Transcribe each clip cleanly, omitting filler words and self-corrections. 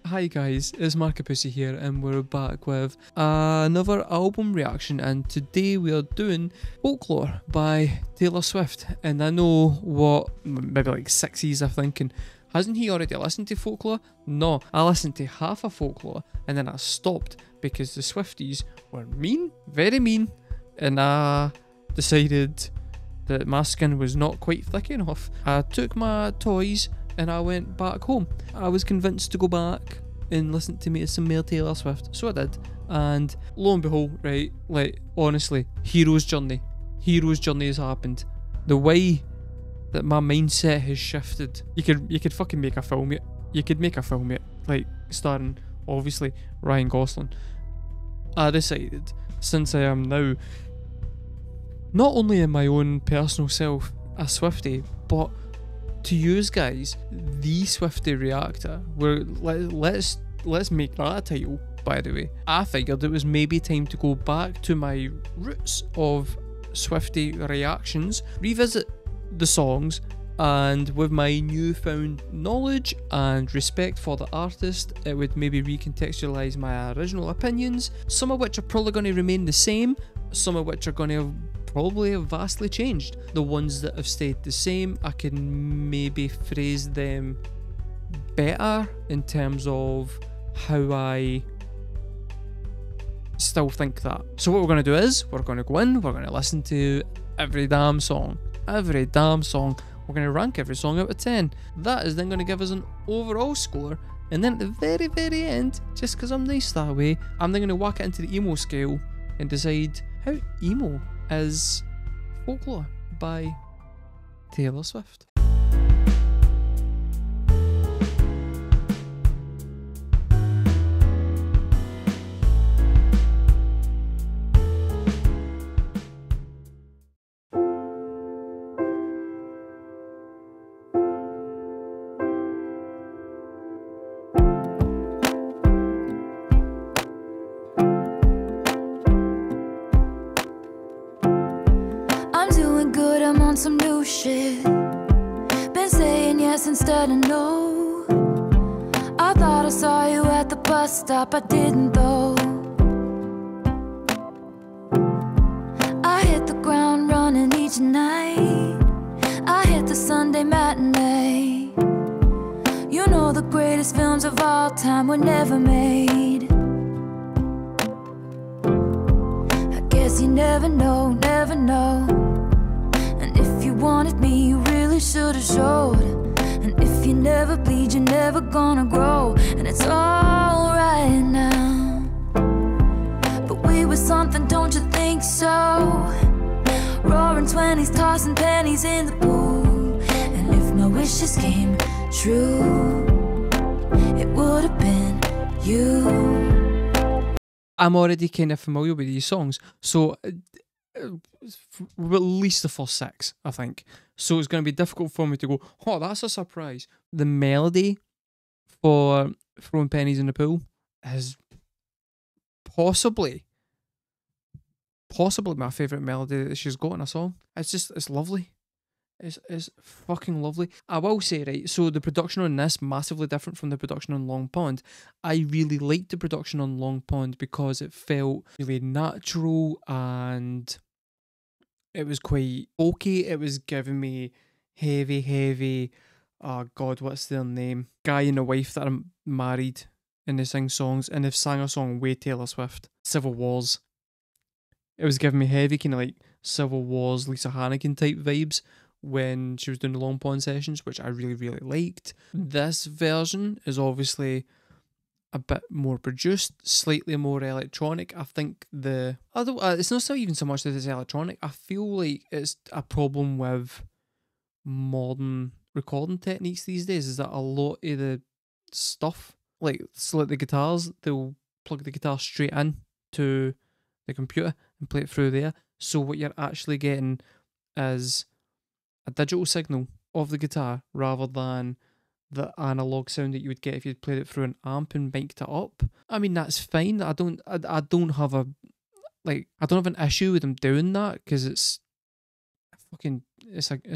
Hi guys, it's markabusi here and we're back with another album reaction, and today we are doing Folklore by Taylor Swift. And I know what, maybe like 6's are thinking, hasn't he already listened to Folklore? No, I listened to half of Folklore and then I stopped because the Swifties were mean, very mean, and I decided that my skin was not quite thick enough. I took my toys and I went back home. I was convinced to go back and listen to some more Taylor Swift, so I did. And lo and behold, right, like honestly, hero's journey has happened. The way that my mindset has shifted. You could fucking make a film yet. You could make a film yet, like starring obviously Ryan Gosling. I decided, since I am now not only in my own personal self a Swiftie, but to use guys, the Swiftie reactor, where let's make that a title, by the way. I figured it was maybe time to go back to my roots of Swiftie reactions, revisit the songs, and with my newfound knowledge and respect for the artist, it would maybe recontextualise my original opinions, some of which are probably going to remain the same, some of which are going to probably have vastly changed. The ones that have stayed the same, I can maybe phrase them better in terms of how I still think that. So what we're going to do is, we're going to go in, we're going to listen to every damn song. We're going to rank every song out of 10. That is then going to give us an overall score, and then at the very end, just because I'm nice that way, I'm then going to whack it into the emo scale and decide how emo is Folklore by Taylor Swift. I'm on some new shit. Been saying yes instead of no. I thought I saw you at the bus stop, I didn't though. I hit the ground running each night. I hit the Sunday matinee. You know the greatest films of all time were never made. I guess you never know, never know. If you wanted me, you really should've showed. And if you never bleed, you're never gonna grow. And it's alright now, but we were something, don't you think so? Roaring 20s, tossing pennies in the pool. And if my wishes came true, it would've been you. I'm already kind of familiar with these songs, so at least the first 6, I think. So it's going to be difficult for me to go, oh, that's a surprise. The melody for Throwing Pennies in the Pool is possibly my favourite melody that she's got in a song. It's lovely. It's fucking lovely. I will say, right, so the production on this, massively different from the production on Long Pond. I really liked the production on Long Pond because it felt really natural and it was quite folky. It was giving me heavy, oh god, what's their name? Guy and a wife that are married and they sing songs, and they've sang a song with Taylor Swift, Civil Wars. It was giving me heavy kind of like Civil Wars, Lisa Hannigan type vibes when she was doing the Long Pond sessions, which I really liked. This version is obviously a bit more produced, slightly more electronic. I think it's not even so much that it's electronic. I feel like it's a problem with modern recording techniques these days, is that a lot of the stuff, like the guitars, they'll plug the guitar straight in to the computer and play it through there. So what you're actually getting is a digital signal of the guitar rather than the analog sound that you would get if you'd played it through an amp and mic'd it up. I mean, that's fine. I don't have an issue with them doing that, because it's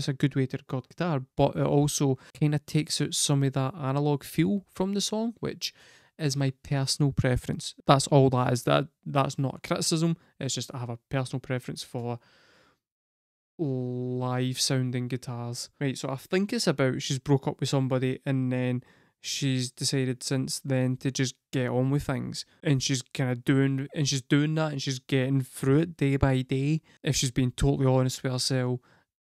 a good way to record guitar, but it also kind of takes out some of that analog feel from the song, which is my personal preference. That's all that is. That's not a criticism. It's just I have a personal preference for live sounding guitars. Right, so I think it's about she's broke up with somebody and then she's decided since then to just get on with things, and she's doing that, and she's getting through it day by day. If she's being totally honest with herself,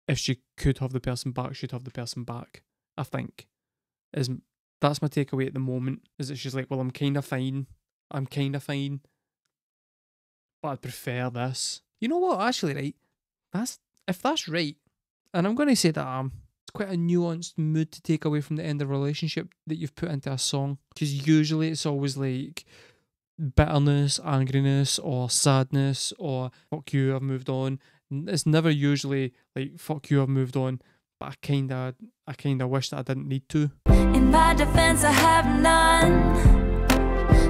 if she could have the person back, she'd have the person back. I think that's my takeaway at the moment, is that she's like, well, I'm kind of fine, but I'd prefer this. You know what, actually, right, if that's right, and I'm going to say that it's quite a nuanced mood to take away from the end of a relationship that you've put into a song, because usually it's always like bitterness, angriness, or sadness, or fuck you, I've moved on. It's never usually like fuck you, I've moved on, but I kinda wish that I didn't need to. In my defense, I have none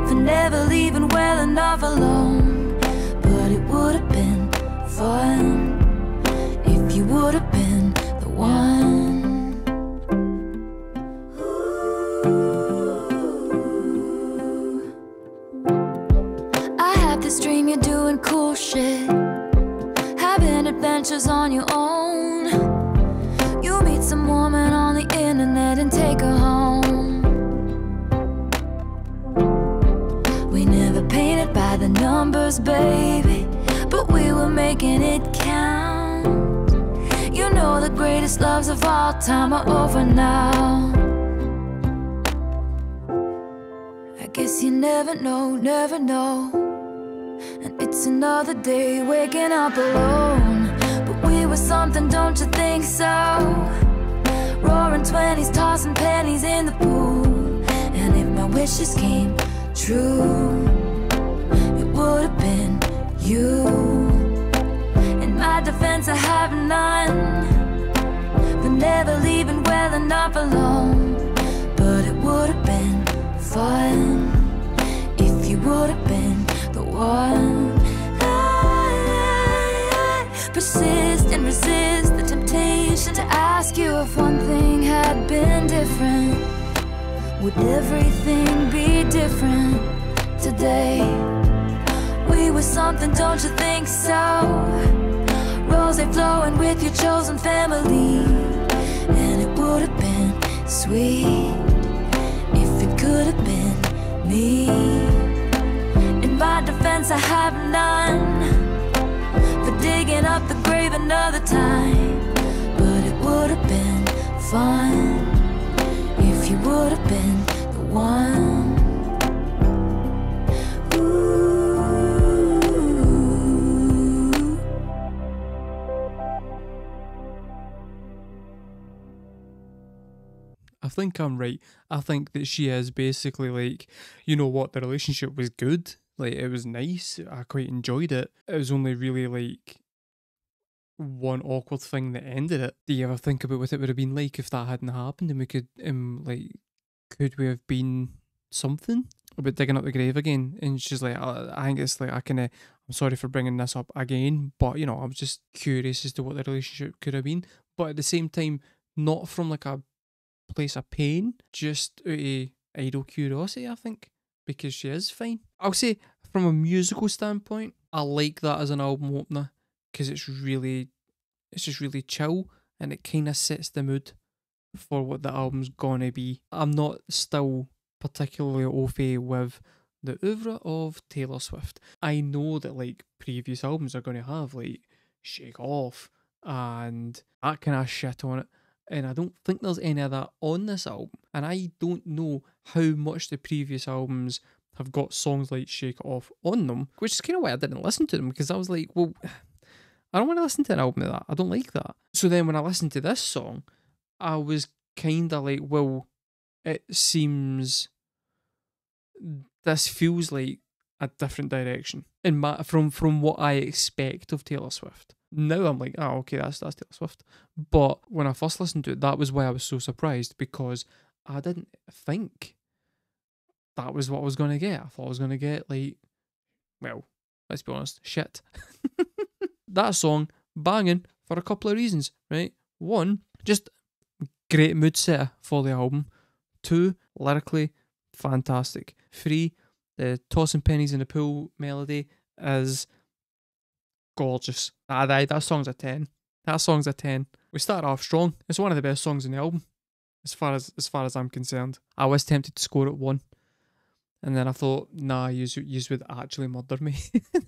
for never leaving well enough alone, but it would have been fun if you would have been the one. I had this dream you're doing cool shit, having adventures on your own. You meet some woman on the internet and take her home. We never painted by the numbers, baby, but we were making it count. You know the greatest loves of all time are over now. I guess you never know, never know. And it's another day waking up alone, but we were something, don't you think so? Roaring 20s, tossing pennies in the pool. And if my wishes came true, it would have been you. In my defense, I have none for never leaving well enough alone, but it would have been fun if you would have been the one. I persist and resist the temptation to ask you if one thing had been different. Would everything be different today? We were something, don't you think so? Rose flowing with your chosen family, and it would have been sweet if it could have been me. In my defense, I have none for digging up the grave another time, but it would have been fun if you would have been the one. I think I'm right. I think that she is basically like, you know what, the relationship was good. Like, it was nice. I quite enjoyed it. It was only really like one awkward thing that ended it. Do you ever think about what it would have been like if that hadn't happened, and we could, could we have been something about digging up the grave again? And she's like, I think it's like, I'm sorry for bringing this up again, but you know, I'm just curious as to what the relationship could have been. But at the same time, not from like a place of pain, just out of idle curiosity, I think, because she is fine. I'll say from a musical standpoint, I like that as an album opener, because it's just really chill, and it kind of sets the mood for what the album's gonna be. I'm not still particularly au fait with the oeuvre of Taylor Swift. I know that like previous albums are gonna have like Shake Off and that kind of shit on it, and I don't think there's any of that on this album. And I don't know how much the previous albums have got songs like Shake It Off on them, which is kind of why I didn't listen to them, because I was like, well, I don't want to listen to an album of that. I don't like that. So then when I listened to this song, I was kind of like, well, it seems, this feels like a different direction in from what I expect of Taylor Swift. Now I'm like, oh, okay, that's Taylor Swift. But when I first listened to it, that was why I was so surprised, because I didn't think that was what I was going to get. I thought I was going to get like, well, let's be honest, shit. That song, banging for a couple of reasons, right? One, just great mood setter for the album. Two, lyrically, fantastic. Free, the tossing pennies in the pool melody is gorgeous. That song's a 10. That song's a 10. We started off strong. It's one of the best songs in the album, as far as I'm concerned. I was tempted to score it 1. And then I thought, nah, you would actually murder me.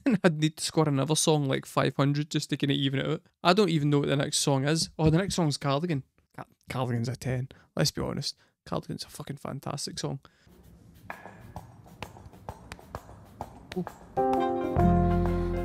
And I'd need to score another song like 500 just to kind of even it out. I don't even know what the next song is. Oh, the next song's Cardigan. Cardigan's a 10. Let's be honest. Cardigan's a fucking fantastic song. Ooh.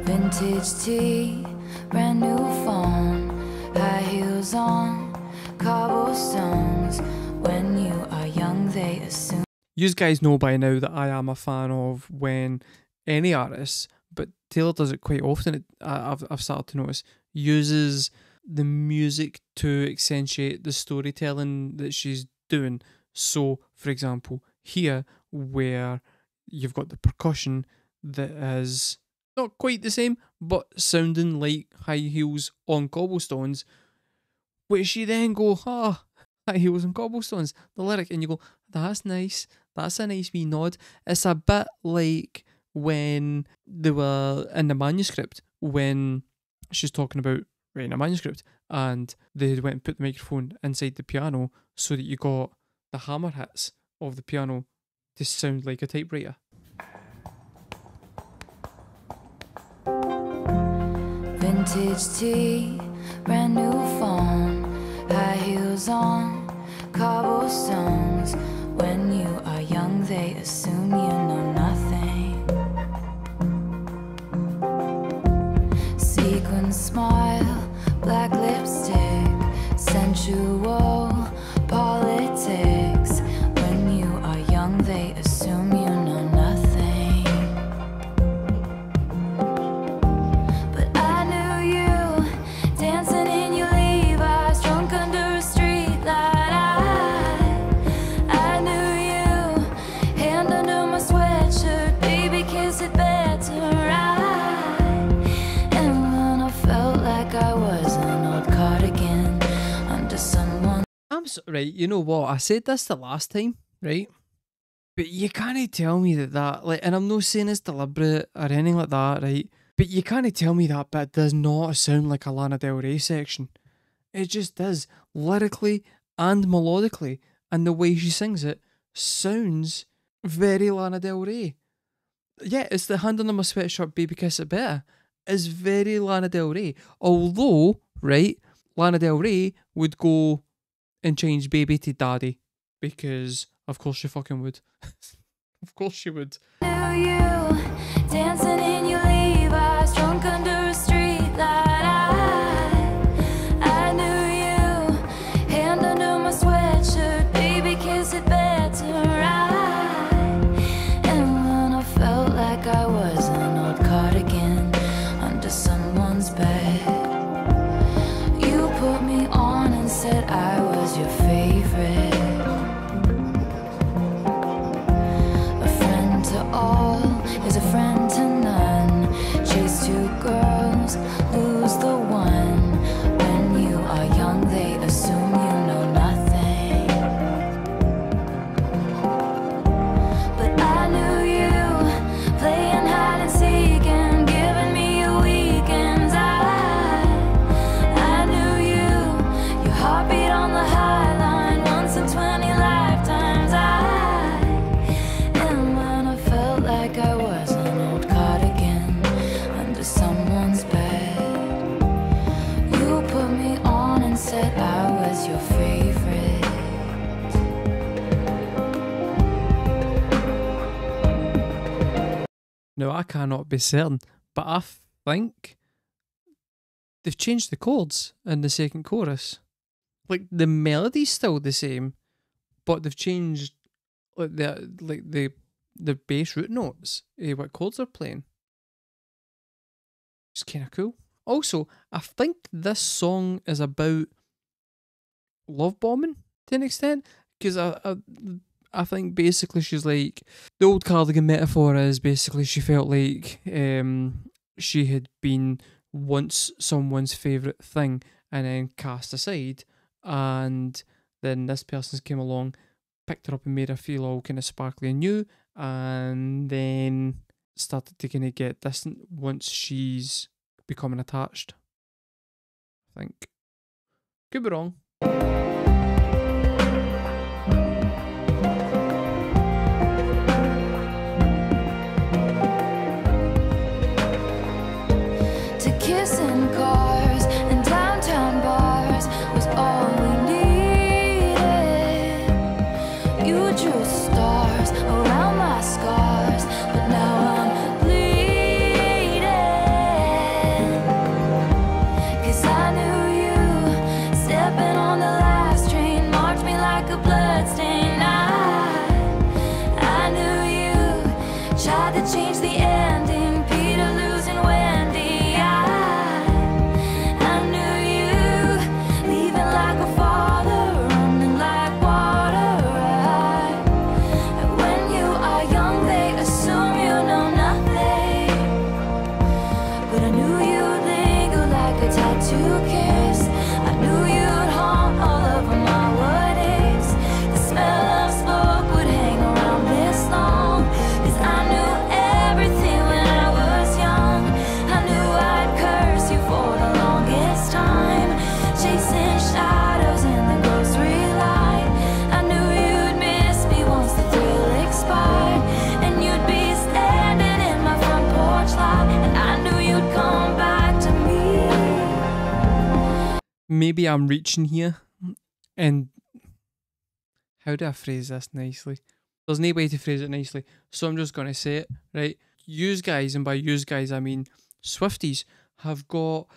Vintage tea, brand new phone, high heels on, cobblestones. When you are young, they assume. You guys know by now that I am a fan of when any artist, but Taylor does it quite often, I've started to notice, uses the music to accentuate the storytelling that she's doing. So, for example, here, where you've got the percussion that is not quite the same, but sounding like high heels on cobblestones, which you then go, high heels on cobblestones, the lyric, and you go, that's nice. That's a nice wee nod. It's a bit like when they were in the manuscript, when she's talking about writing a manuscript, and they went and put the microphone inside the piano so that you got the hammer hits of the piano to sound like a typewriter. Vintage tea, brand new phone, high heels on, cobblestones. When you are young, they assume you know nothing. Sequin smile, black lipstick, sensual politics. When you are young, they assume you know nothing. But I knew you dancing in your Levi's, drunk under a street light. I knew you, hand under my sweatshirt, baby, kiss it better right. And when I felt like I was an old cardigan under someone. Right, you know what? I said this the last time, right? But you can't tell me that, like, and I'm not saying it's deliberate or anything like that, right? But you can't tell me that bit does not sound like a Lana Del Rey section. It just does, lyrically and melodically, and the way she sings it sounds very Lana Del Rey. Yeah, it's the hand under my sweatshirt, baby, kiss it better. It's very Lana Del Rey. Although, right, Lana Del Rey would go and change baby to daddy, because of course she fucking would. Of course she would. Knew you dancing in your Levi's, drunk under a street light. I knew you, hand under my sweatshirt, baby, kiss it better right. And when I felt like I was an old cardigan under someone's bed, you put me on and said I was your favorite. A friend to all is a friend to none. Chase 2 girls, lose the one. When you are young, they assume you know nothing. But I knew you, playing hide and seek and giving me your weekends. I knew you, your heartbeat on the high line, once in 20 lifetimes. And when I felt like I was an old cardigan under someone's bed, you put me on and said I was your favorite. Now, I cannot be certain, but I think they've changed the chords in the second chorus. Like, the melody's still the same, but they've changed like the bass root notes, what chords they're playing. It's kind of cool. Also, I think this song is about love bombing to an extent, because I think basically she's like, the old cardigan metaphor is basically she felt like she had been once someone's favourite thing and then cast aside, and then this person's came along, picked her up and made her feel all kind of sparkly and new, and then started to kind of get distant once she's becoming attached. I think. Could be wrong. To kiss in cars and downtown bars was all we needed. You drew stars around my scars, but now I'm bleeding. 'Cause I knew you stepping on the last train marked me like a bloodstain. I knew you tried to change the ending, Peter losing Wendy. I knew you leaving like a father, running like water. When you are young, they assume you know nothing, but I knew you'd linger like a tattoo kiss. I knew you'd haunt all over my what ifs. The smell of smoke would hang around this long, 'cause I knew everything when I was young. I knew I'd curse you for the longest time, chasing shadows in the grocery line. I knew you'd miss me once the thrill expired, and you'd be standing in my front porch light, and I knew you'd come back to me. Maybe I'm reaching here, and how do I phrase this nicely? There's no way to phrase it nicely, so I'm just gonna say it, right? Yous guys, and by yous guys I mean Swifties, have got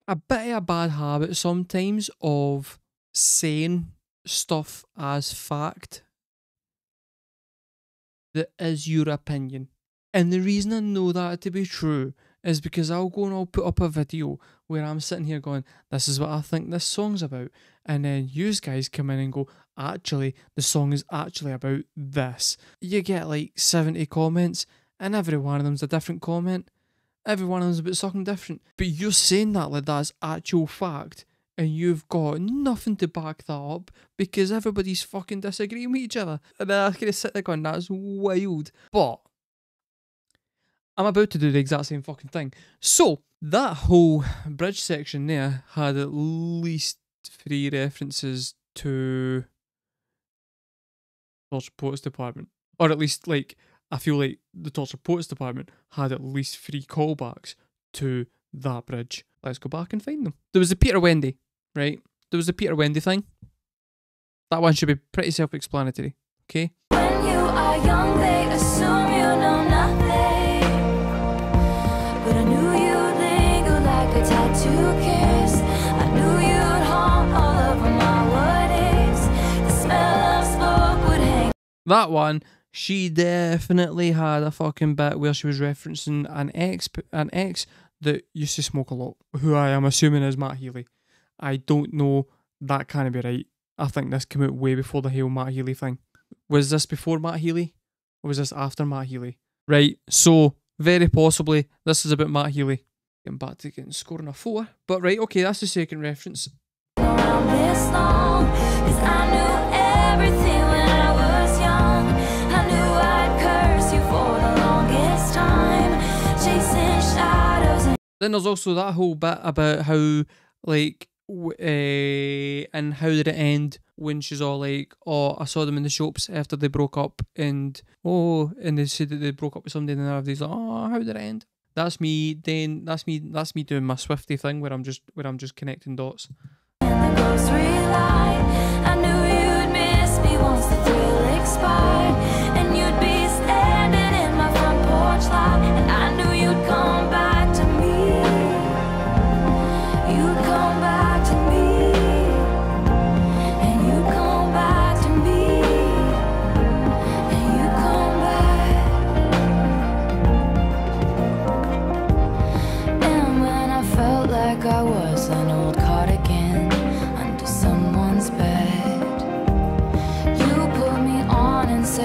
a bit of a bad habit sometimes of saying stuff as fact that is your opinion. And the reason I know that to be true is because I'll go and I'll put up a video where I'm sitting here going, this is what I think this song's about. And then you guys come in and go, actually, the song is actually about this. You get like 70 comments, and every one of them's a different comment. Every one of them's about something different. But you're saying that like that's actual fact, and you've got nothing to back that up because everybody's fucking disagreeing with each other. And then I kind of sit there going, that's wild. But I'm about to do the exact same fucking thing. So, that whole bridge section there had at least 3 references to Torture Poets Department. Or at least, like, I feel like the Torture Poets Department had at least 3 callbacks to that bridge. Let's go back and find them. There was the Peter Wendy, right? There was the Peter Wendy thing. That one should be pretty self-explanatory, okay? When you are young, they assume you know nothing, but I knew you'd linger like a tattoo kiss. I knew you'd haunt all over my what ifs. The smell of smoke would hang. That one, she definitely had a fucking bit where she was referencing an ex that used to smoke a lot, who I am assuming is Matt Healy. I don't know, that can't be right. I think this came out way before the whole Matt Healy thing. Was this before Matt Healy? Or was this after Matt Healy? Right, so very possibly this is about Matt Healy. Getting back to scoring a 4. But right, okay, that's the second reference. Around this long, 'cause I knew everything when I was young. I knew I'd curse you for the longest time, chasing shadows. Then there's also that whole bit about how, like, and how did it end when she's all like, oh, I saw them in the shops after they broke up, and they said that they broke up with somebody, and then everybody's like, oh, how did it end? That's me doing my Swiftie thing where I'm just connecting dots. In the grocery line, I knew you'd miss me once the thrill expired, and you'd be standing in my front porch light, and I knew you'd come back to me. You'd come back to me, and you'd come back to me, and you'd come back. And when I felt like I was an old cardigan under someone's bed, you put me on and said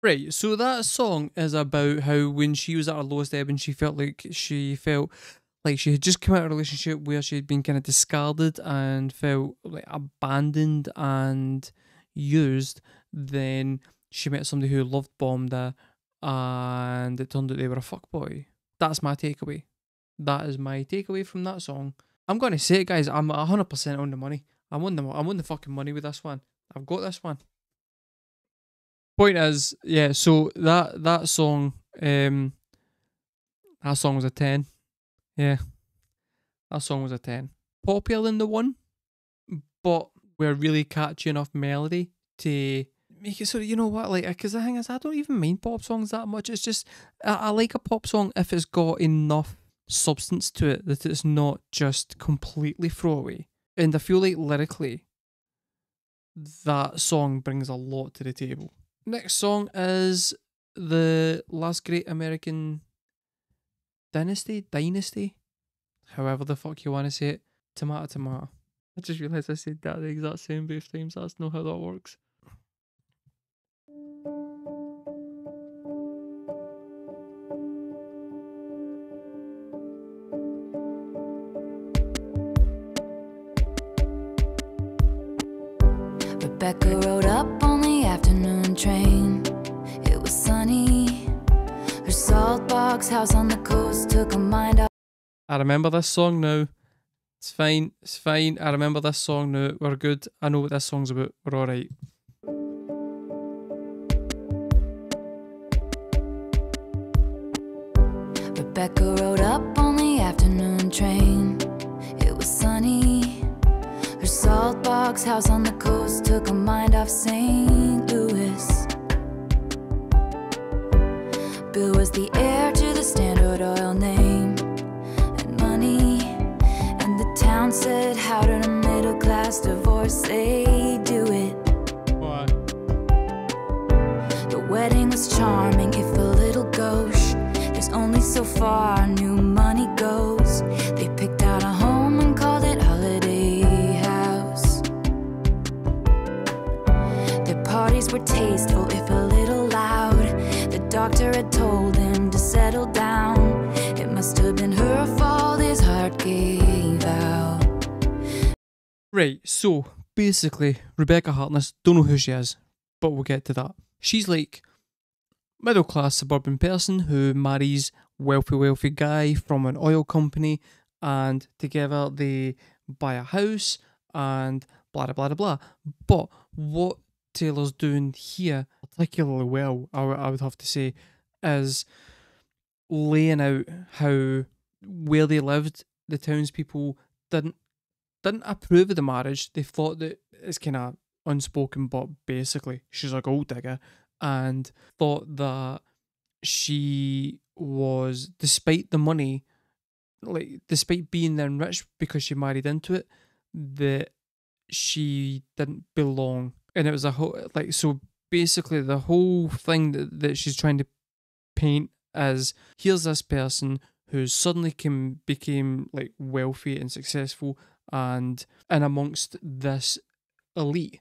Right, so that song is about how when she was at her lowest ebb and she felt like she had just come out of a relationship where she had been kind of discarded and felt like abandoned and used, then she met somebody who love bombed her and it turned out they were a fuckboy. That's my takeaway. That is my takeaway from that song. I'm gonna say it, guys, I'm 100% on the money. I'm on the fucking money with this one. I've got this one. Point is, yeah, so that song was a 10. Yeah. That song was a 10. Popular in the one, but we're really catchy enough melody to make it sort of, you know what, like, because the thing is, I don't even mind pop songs that much. It's just, I like a pop song if it's got enough substance to it, that it's not just completely throwaway. And I feel like lyrically, that song brings a lot to the table. Next song is The Last Great American Dynasty, however the fuck you want to say it. Tomato, tomato. I just realised I said that the exact same both times. That's not how that works. Rebecca rode up on the afternoon train. It was sunny. Her salt box house on the coast took her mind off. I remember this song now. It's fine. I remember this song now. We're good. I know what this song's about. We're alright. Rebecca rode up on the afternoon train. It was sunny. Her salt box house on the coast took her mind off St. Louis. Bill was the heir to the Standard Oil name and money, and the town said, how did a middle-class divorcee do it? Why? The wedding was charming, if a little gauche. There's only so far new money goes. They picked out a home and called it Holiday House. Their parties were tasteful, if a little loud. The doctor had told him to settle down. It must have been her fault his heart gave out. Right, so basically, Rebecca Harkness, don't know who she is, but we'll get to that. She's like middle class suburban person who marries wealthy guy from an oil company, and together they buy a house and blah blah blah blah. But what Taylor's doing here particularly well, I would have to say, is laying out how where they lived, the townspeople didn't approve of the marriage. They thought that it's kind of unspoken, but basically she's a gold digger, and thought that she was, despite the money, like despite being then rich because she married into it, that she didn't belong. And it was a whole, like, so basically the whole thing that she's trying to paint as, here's this person who suddenly became like wealthy and successful and amongst this elite,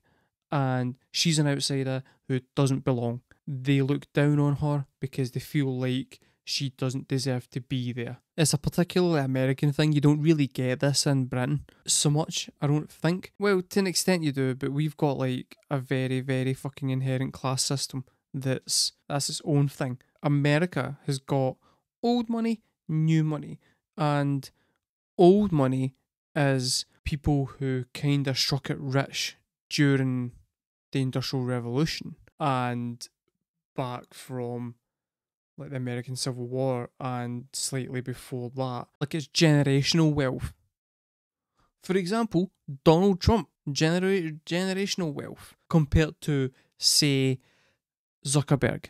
and she's an outsider who doesn't belong. They look down on her because they feel like she doesn't deserve to be there. It's a particularly American thing. You don't really get this in Britain so much, I don't think. Well, to an extent you do, but we've got like a very, very fucking inherent class system that's its own thing. America has got old money, new money, and old money is people who kind of struck it rich during the Industrial Revolution and back from like the American Civil War and slightly before that. Like, it's generational wealth. For example, Donald Trump, generational wealth compared to, say, Zuckerberg,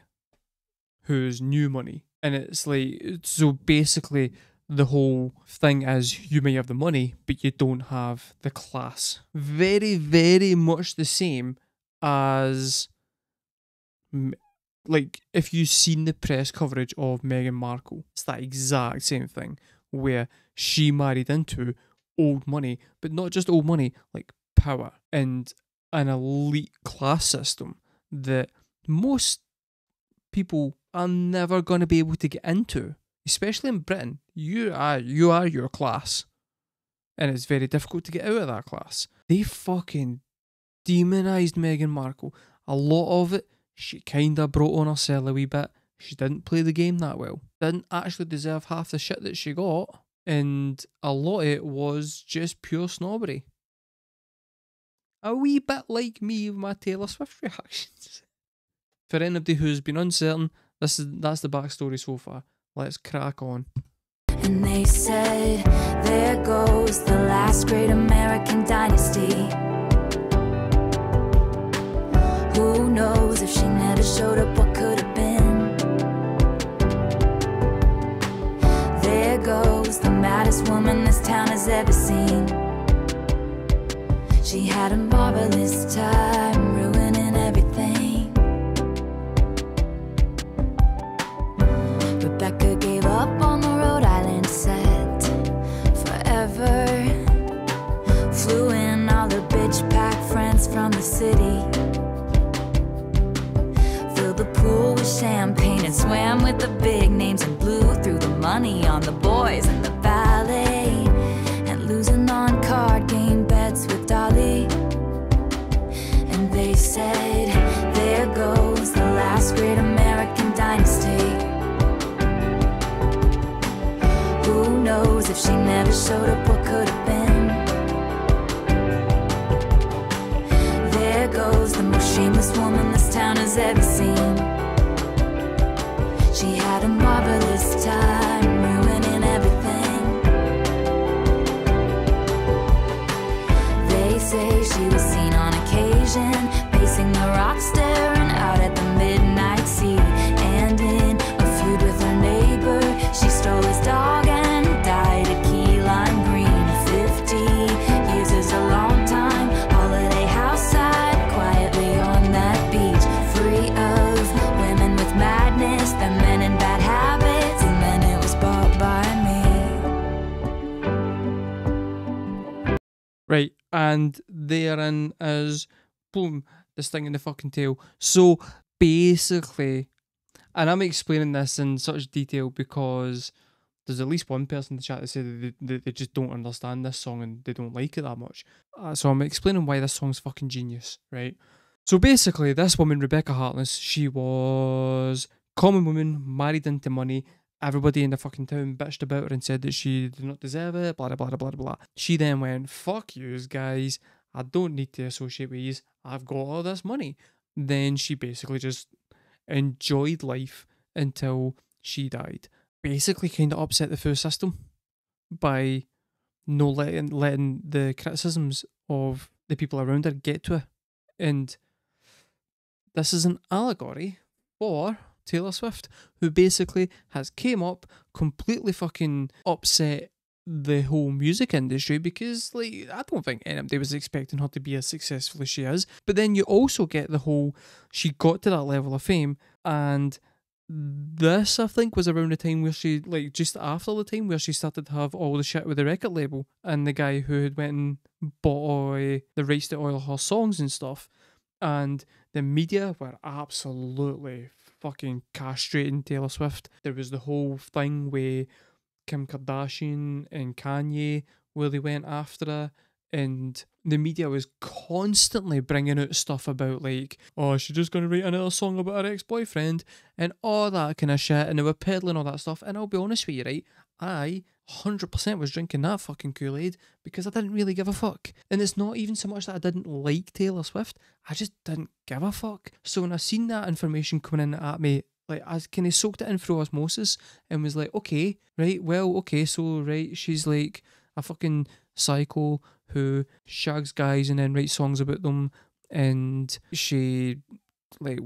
who's new money. And it's like, so basically the whole thing is you may have the money, but you don't have the class. Very, very much the same as, like, if you've seen the press coverage of Meghan Markle, it's that exact same thing, where she married into old money, but not just old money, like power and an elite class system that most people are never going to be able to get into, especially in Britain. You are your class, and it's very difficult to get out of that class. They fucking demonised Meghan Markle. A lot of it, she kind of brought on herself a wee bit. She didn't play the game that well. Didn't actually deserve half the shit that she got. And a lot of it was just pure snobbery. A wee bit like me with my Taylor Swift reactions. For anybody who's been uncertain, that's the backstory so far. Let's crack on. And they said, there goes the last great American dynasty. Who knows if she never showed up, what could have been? There goes the maddest woman this town has ever seen. She had a marvelous time ruining everything. Rebecca gave up on the Rhode Island set forever. Flew in all her bitch pack friends from the city. Filled the pool with champagne and swam with the big names and blew through the money on the boys and the ballet. And losing on card game bets with Dolly. And they said, there goes the last great American dynasty. Who knows if she never showed up, what could have been? There goes the most shameless woman this town has ever seen. She had a marvelous time ruining everything. They say she was seen on occasion pacing the rock, staring out at the midnight sea. And in a feud with her neighbor, she stole his dog and dyed a key lime green. 50 years is a long time. Holiday house side, quietly on that beach, free of women with madness, the men in bad habits, and then it was bought by me. Right, and therein is, boom, this thing in the fucking tail. So basically, and I'm explaining this in such detail because there's at least one person in the chat that said that they just don't understand this song and they don't like it that much. So I'm explaining why this song's fucking genius, right? So basically, this woman, Rebecca Harkness, she was common woman, married into money. Everybody in the fucking town bitched about her and said that she did not deserve it, blah, blah, blah, blah, blah. She then went, fuck yous, guys. I don't need to associate with yous. I've got all this money. Then she basically just enjoyed life until she died. Basically kind of upset the food system by no letting the criticisms of the people around her get to her. And this is an allegory for Taylor Swift, who basically has came up, completely fucking upset the whole music industry because, like, I don't think anybody was expecting her to be as successful as she is. But then you also get the whole, she got to that level of fame, and this, I think, was around the time where she, like, just after the time where she started to have all the shit with the record label and the guy who had went and bought the rights to all of her songs and stuff. And the media were absolutely fucking castrating Taylor Swift. There was the whole thing with Kim Kardashian and Kanye where they went after her, and the media was constantly bringing out stuff about, like, oh, she's just going to write another song about her ex-boyfriend and all that kind of shit, and they were peddling all that stuff. And I'll be honest with you, right, I 100% was drinking that fucking Kool-Aid because I didn't really give a fuck. And it's not even so much that I didn't like Taylor Swift, I just didn't give a fuck. So when I seen that information coming in at me, like, I kind of soaked it in through osmosis and was like, okay, right, well, okay, so, right, she's like a fucking psycho who shags guys and then writes songs about them, and she, like,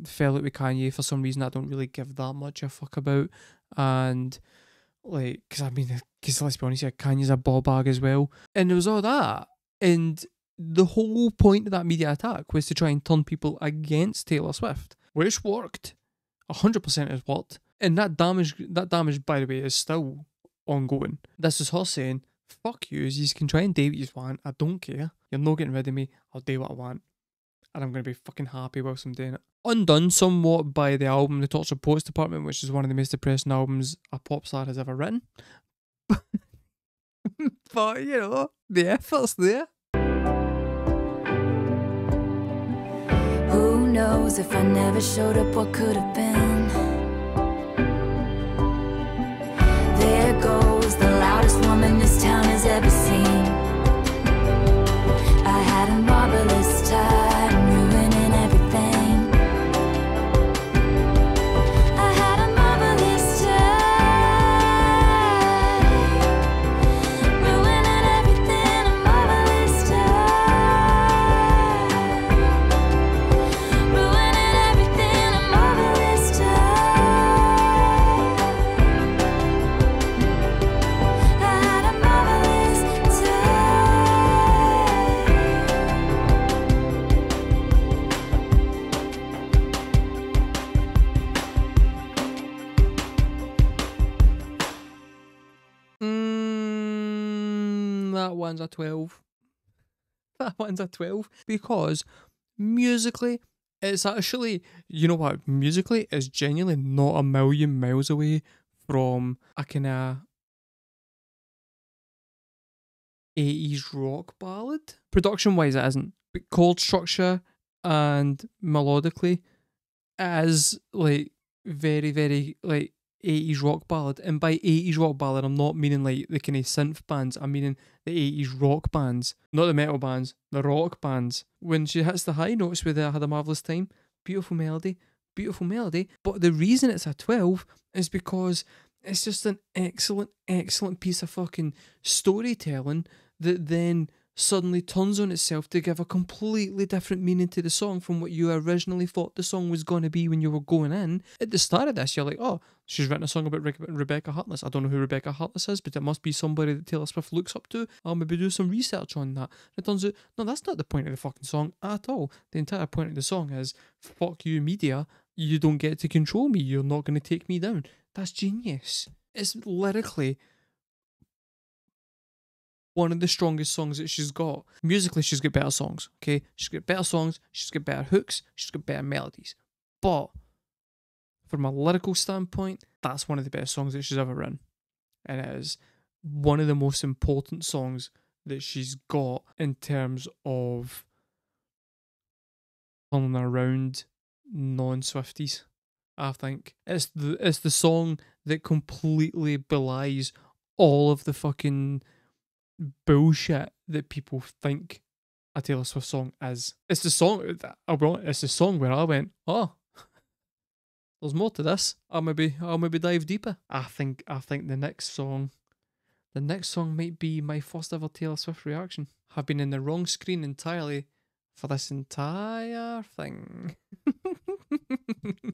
fell out with Kanye for some reason I don't really give that much a fuck about. And, like, because let's be honest, yeah, Kanye's a ball bag as well. And there was all that. And the whole point of that media attack was to try and turn people against Taylor Swift, which worked. 100% has worked. And that damage, by the way, is still ongoing. This is her saying, fuck you can try and do what you want. I don't care. You're not getting rid of me. I'll do what I want. and I'm going to be fucking happy whilst I'm doing it. Undone somewhat by the album The Torture Poets Department, which is one of the most depressing albums a pop star has ever written. But, you know, the effort's there. Who knows if I never showed up, what could have been? There goes the loudest woman this town has ever seen. I had a marvelous time ruining everything. I had a marvelous time ruining everything. A marvelous time ruining everything. A marvelous time. I had a marvelous That one's a 12. That one's a 12. Because musically, it's actually, you know what, musically, it's genuinely not a million miles away from a kind of 80s rock ballad. Production wise, it isn't. But chord structure and melodically, it is like very, very like 80s rock ballad. And by 80s rock ballad, I'm not meaning like the kind of synth bands, I'm meaning the 80s rock bands, not the metal bands, the rock bands. When she hits the high notes with I Had a Marvelous Time, beautiful melody. But the reason it's a 12 is because it's just an excellent, excellent piece of fucking storytelling that then suddenly turns on itself to give a completely different meaning to the song from what you originally thought the song was going to be when you were going in. At the start of this, you're like, oh, she's written a song about Rebecca Harkless. I don't know who Rebecca Harkless is, but it must be somebody that Taylor Swift looks up to. I'll maybe do some research on that. And it turns out, no, that's not the point of the fucking song at all. The entire point of the song is, fuck you, media. You don't get to control me. You're not going to take me down. That's genius. It's lyrically one of the strongest songs that she's got. Musically, she's got better songs, okay? She's got better songs, she's got better hooks, she's got better melodies. But from a lyrical standpoint, that's one of the best songs that she's ever written. And it is one of the most important songs that she's got in terms of turning around non-Swifties, I think. It's the song that completely belies all of the fucking bullshit that people think a Taylor Swift song is. It's the song it's the song where I went, oh, there's more to this. I'll maybe dive deeper. I think the next song might be my first ever Taylor Swift reaction. I've been in the wrong screen entirely for this entire thing.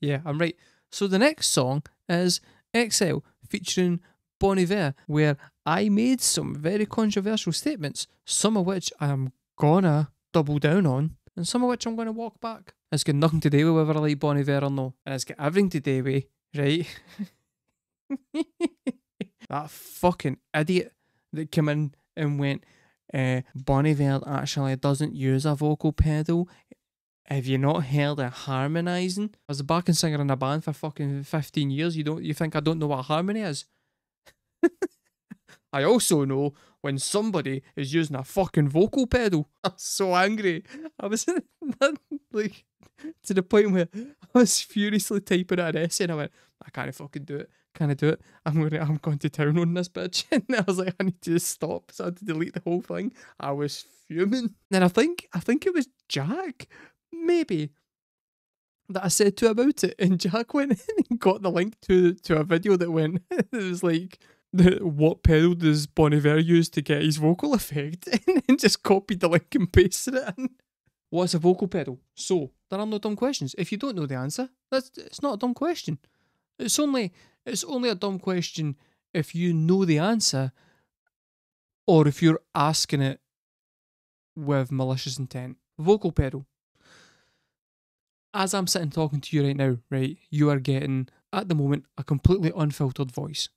Yeah, I'm right. So the next song is XL featuring Bon Iver, where I made some very controversial statements, some of which I'm gonna double down on, and some of which I'm gonna walk back. It's got nothing to do with whether I like Bon Iver or no, and it's got everything to do with, right? That fucking idiot that came in and went, Bon Iver actually doesn't use a vocal pedal. Have you not heard of harmonising? I was a backing singer in a band for fucking 15 years. You think I don't know what harmony is? I also know when somebody is using a fucking vocal pedal. I'm so angry. I was like to the point where I was furiously typing out an essay and I went, I can't fucking do it. Can I do it? I'm going to town on this bitch. And I was like, I need to just stop. So I had to delete the whole thing. I was fuming. Then I think it was Jack, maybe, that I said to about it, and Jack went in and got the link to a video that went, it was like, what pedal does Bon Iver use to get his vocal effect? And just copied the link and pasted it in. What's a vocal pedal? So, there are no dumb questions. If you don't know the answer, it's not a dumb question. It's only a dumb question if you know the answer, or if you're asking it with malicious intent. Vocal pedal. As I'm sitting talking to you right now, right, you are getting, at the moment, a completely unfiltered voice.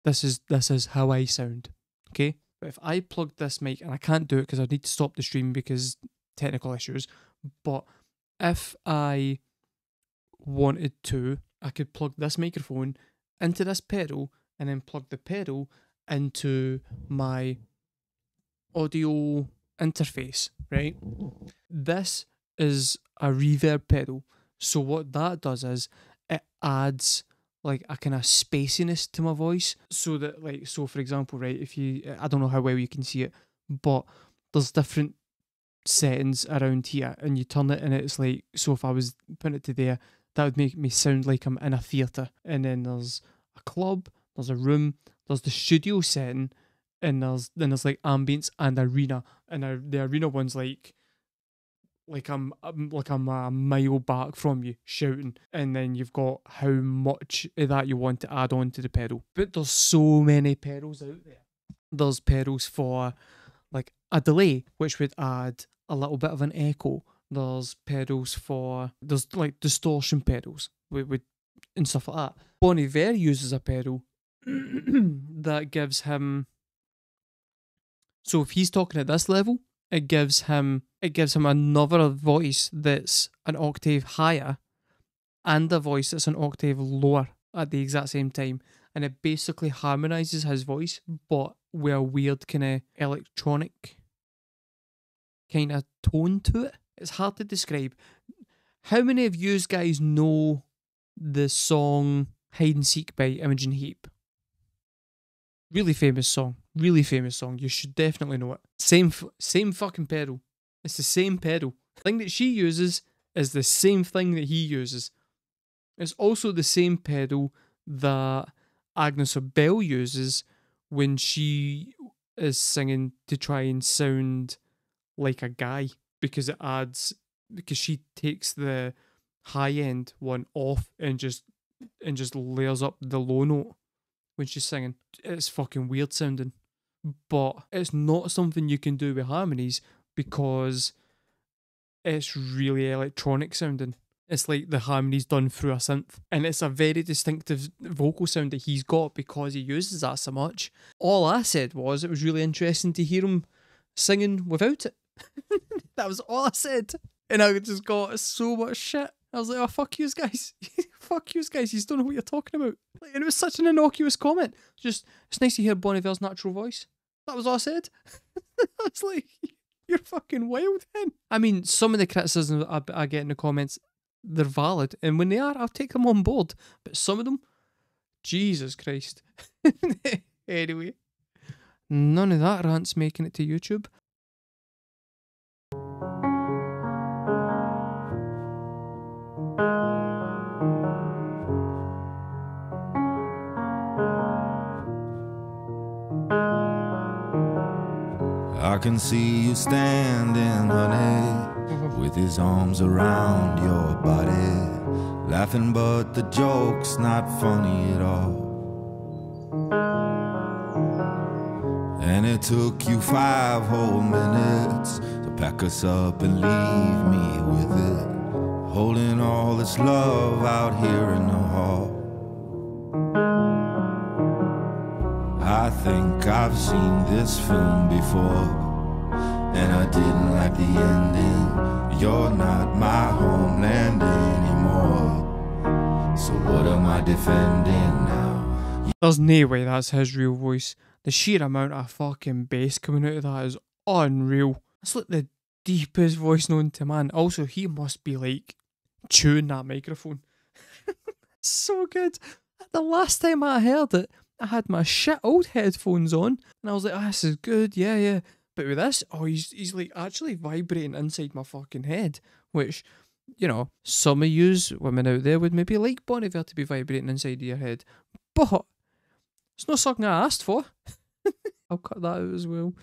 This is how I sound, okay? But if I plugged this mic, and I can't do it because I need to stop the stream because technical issues, but if I wanted to, I could plug this microphone into this pedal and then plug the pedal into my audio interface, right? This is a reverb pedal. So what that does is it adds like a kind of spaciness to my voice, so that like, so for example, right, if you, I don't know how well you can see it, but there's different settings around here and you turn it and it's like, so if I was putting it to there, that would make me sound like I'm in a theatre. And then there's a club, there's a room, there's the studio setting, and there's like ambience and arena. And the arena one's like I'm a mile back from you shouting. And then you've got how much of that you want to add on to the pedal. But there's so many pedals out there. There's pedals for like a delay, which would add a little bit of an echo. There's pedals for, there's like distortion pedals with and stuff like that. Bon Iver uses a pedal that gives him, so if he's talking at this level, it gives him another voice that's an octave higher and a voice that's an octave lower at the exact same time. And it basically harmonizes his voice, but with a weird kind of electronic kind of tone to it. It's hard to describe. How many of you guys know the song Hide and Seek by Imogen Heap? Really famous song. Really famous song. You should definitely know it. Same fucking pedal. It's the same pedal. The thing that she uses is the same thing that he uses. It's also the same pedal that Agnes Bell uses when she is singing to try and sound like a guy, because she takes the high end one off and just layers up the low note when she's singing. It's fucking weird sounding, but it's not something you can do with harmonies because it's really electronic sounding. It's like the harmony's done through a synth, and it's a very distinctive vocal sound that he's got because he uses that so much. All I said was it was really interesting to hear him singing without it. That was all I said. And I just got so much shit. I was like, oh, fuck yous guys. Fuck yous guys, you don't know what you're talking about. Like, and it was such an innocuous comment. Just, it's nice to hear Bon Iver's natural voice. That was all I said. I was like, you're fucking wild then. I mean, some of the criticisms I get in the comments, they're valid. And when they are, I'll take them on board. But some of them, Jesus Christ. Anyway, none of that rant's making it to YouTube. I can see you standing, honey, with his arms around your body, laughing but the joke's not funny at all. And it took you 5 whole minutes to pack us up and leave me with it, holding all this love out here in the hall. I think I've seen this film before, and I didn't like the ending. You're not my homeland anymore, so what am I defending now? There's no way that's his real voice. The sheer amount of fucking bass coming out of that is unreal. It's like the deepest voice known to man. Also, he must be like chewing that microphone. So good. The last time I heard it, I had my shit old headphones on, and I was like, this is good, yeah. But with this, he's like actually vibrating inside my fucking head, which, you know, some of yous women out there would maybe like Bon Iver to be vibrating inside your head, but it's not something I asked for. I'll cut that out as well.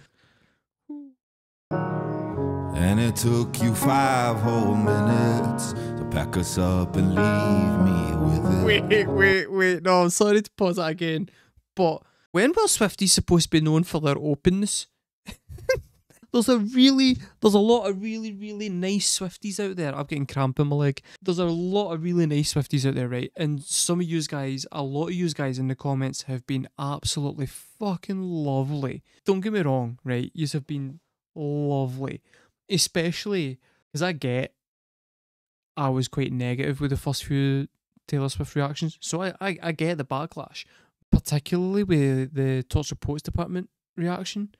And it took you 5 whole minutes to pack us up and leave me with it. Wait, no, I'm sorry to pause that again, but when were Swifties supposed to be known for their openness? There's a lot of really nice Swifties out there. I'm getting cramp in my leg. There's a lot of really nice Swifties out there, right? And some of you guys, a lot of you guys in the comments have been absolutely fucking lovely. Don't get me wrong, right? Yous have been lovely. especially because I was quite negative with the first few Taylor Swift reactions, so I get the backlash, particularly with the Torch Reports Department reaction.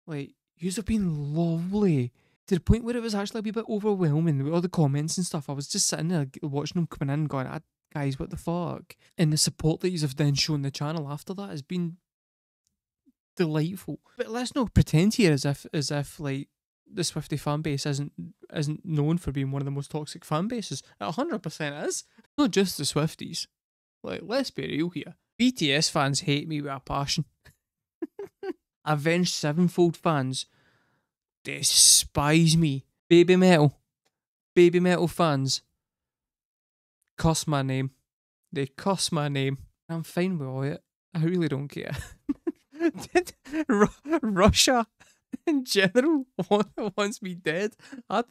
Like, yous have been lovely to the point where it was actually a wee bit overwhelming with all the comments and stuff. I was just sitting there watching them coming in, going, guys, what the fuck? And the support that you've then shown the channel after that has been delightful. But let's not pretend here as if like the Swiftie fan base isn't known for being one of the most toxic fan bases. It 100% is. Not just the Swifties. Like, let's be real here. BTS fans hate me with a passion. Avenged Sevenfold fans despise me. Baby Metal fans cuss my name. They cuss my name. I'm fine with all it. I really don't care. Russia in general wants me dead. I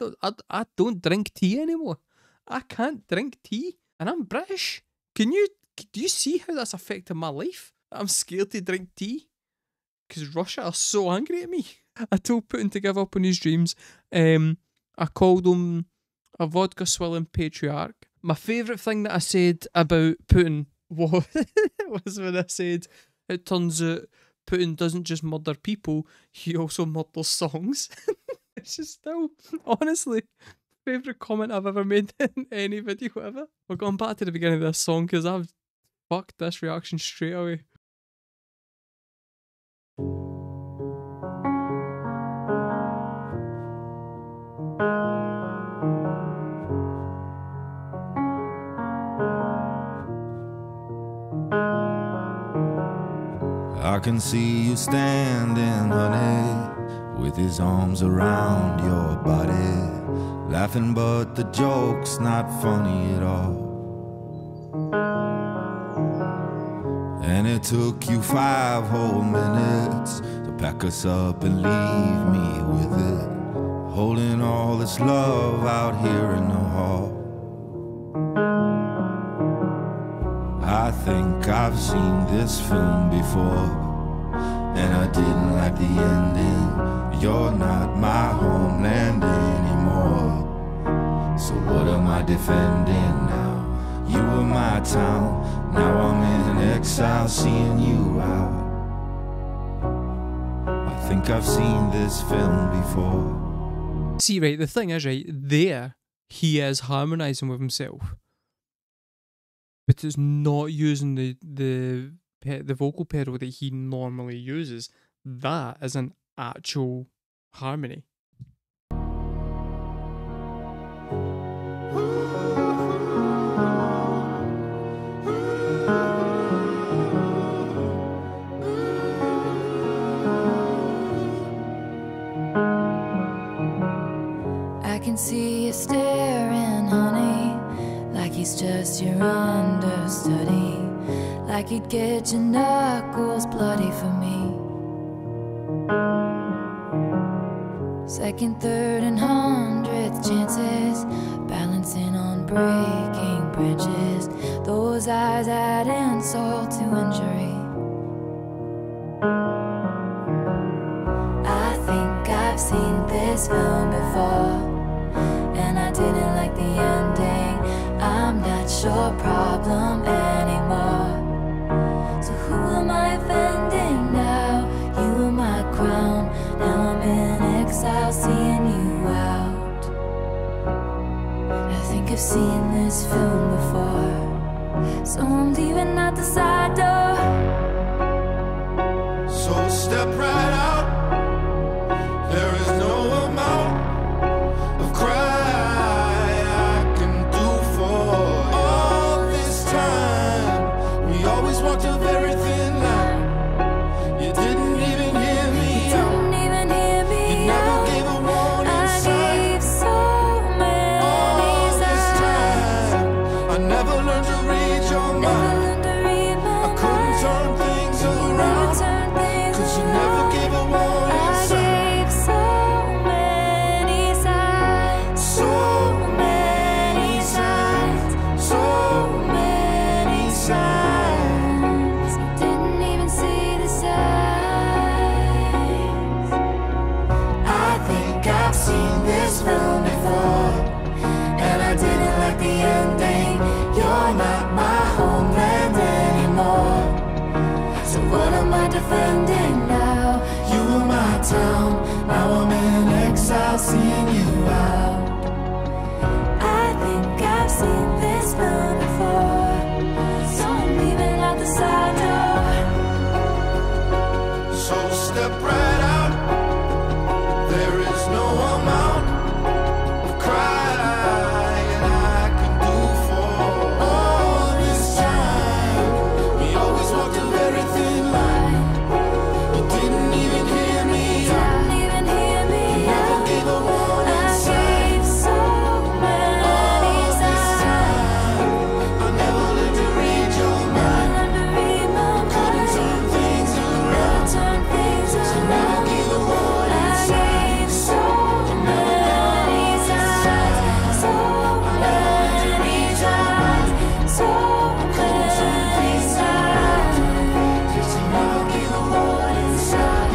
don't drink tea anymore. I can't drink tea, and I'm British. Do you see how that's affected my life? I'm scared to drink tea because Russia are so angry at me. I told Putin to give up on his dreams. I called him a vodka swilling patriarch. My favourite thing that I said about Putin was when I said it turns out Putin doesn't just murder people, he also murders songs. It's just still, honestly, favourite comment I've ever made in any video ever. We're going back to the beginning of this song because I've fucked this reaction straight away. I can see you standing, honey, with his arms around your body, laughing but the joke's not funny at all. And it took you 5 whole minutes to pack us up and leave me with it, holding all this love out here in the hall. I think I've seen this film before, and I didn't like the ending. You're not my homeland anymore, so what am I defending now? You were my town, now I'm in exile seeing you out. I think I've seen this film before. See, right, the thing is, right, there he is harmonising with himself, but it's not using the vocal pedal that he normally uses. That is an actual harmony. I can see you staring, honey, like he's just your understudy, like you'd get your knuckles bloody for me. Second, third, and 100th chances, balancing on breaking branches. Those eyes add insult to injury. I think I've seen this film before, and I didn't like the ending. I'm not your problem anymore, so who am I offending now? You were my crown, now I'm in exile seeing you out. I think I've seen this film before, so I'm leaving out the side door. So step right out. There is no amount of cry I can do for all this time. We always walked a very thin line. You didn't even hear me out. You never gave a warning sign. I gave so many all this time, I never learned to read your mind. I couldn't turn things around, 'cause you never gave a warning sign. defending now. You were my town, now I'm in exile, seeing you out. I think I've seen this man before, so I'm leaving out the side door. So step right out. There is no amount of crying I can do for all this time. We always walked a very thin line. You didn't even hear me. Didn't even hear me. You never gave a warning sign. I gave so many All this signs. time, I never learned to read your mind. Learned to read my Couldn't turn mind. things around. Turn things So now I around. give a warning I sign. gave so many signs. So many signs. So many signs. So now I give a warning sign.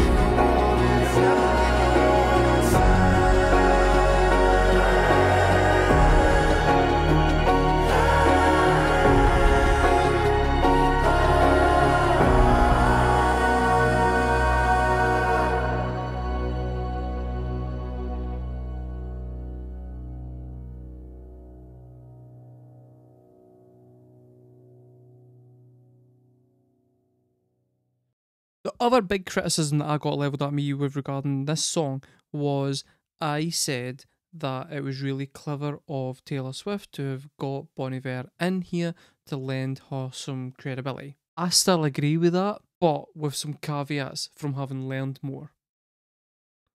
The other big criticism that I got levelled at me with regarding this song was I said that it was really clever of Taylor Swift to have got Bon Iver in here to lend her some credibility. I still agree with that, but with some caveats from having learned more.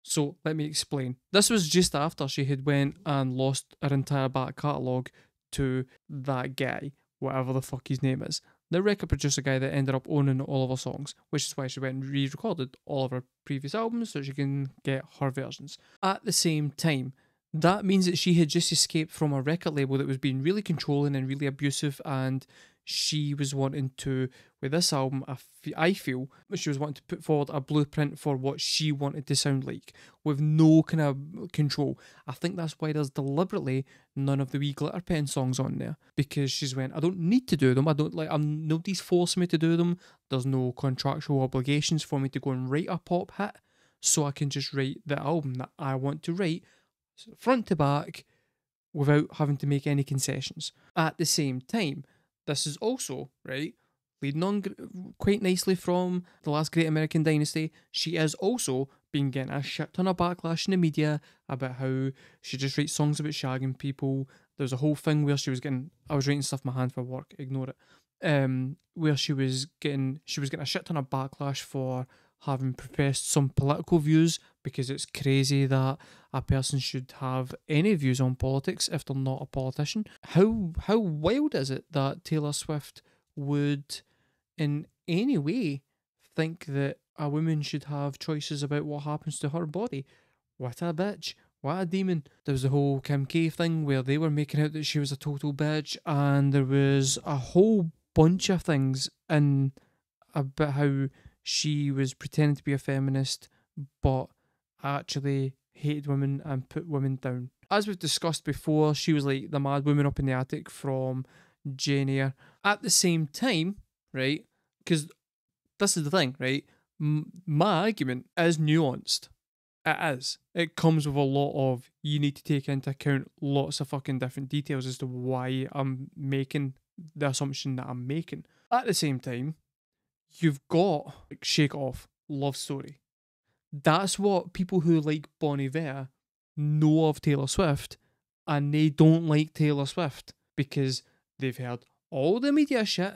So let me explain. This was just after she had went and lost her entire back catalogue to that guy, whatever the fuck his name is. The record producer guy that ended up owning all of her songs, which is why she went and re-recorded all of her previous albums so she can get her versions. At the same time, that means that she had just escaped from a record label that was being really controlling and really abusive, and she was wanting to, with this album, I feel she was wanting to put forward a blueprint for what she wanted to sound like, with no kind of control. I think that's why there's deliberately none of the wee Glitter Pen songs on there, because she's went, I don't need to do them, nobody's forcing me to do them, there's no contractual obligations for me to go and write a pop hit, so I can just write the album that I want to write, front to back, without having to make any concessions. At the same time, this is also, right, leading on quite nicely from The Last Great American Dynasty, she has also been getting a shit ton of backlash in the media about how she just writes songs about shagging people. There was a whole thing where I was writing stuff in my hand for work, ignore it, where she was getting a shit ton of backlash for having professed some political views, because it's crazy that a person should have any views on politics if they're not a politician. How wild is it that Taylor Swift would in any way think that a woman should have choices about what happens to her body? What a bitch. What a demon. There was the whole Kim K thing where they were making out that she was a total bitch, and there was a whole bunch of things in about how she was pretending to be a feminist but actually hated women and put women down. As we've discussed before, she was like the mad woman up in the attic from Jane Eyre. At the same time, right, because this is the thing, right, my argument is nuanced. It is. It comes with a lot of, you need to take into account lots of fucking different details as to why I'm making the assumption that I'm making. At the same time, you've got Shake It Off, Love Story. That's what people who like Bon Iver know of Taylor Swift, and they don't like Taylor Swift because they've heard all the media shit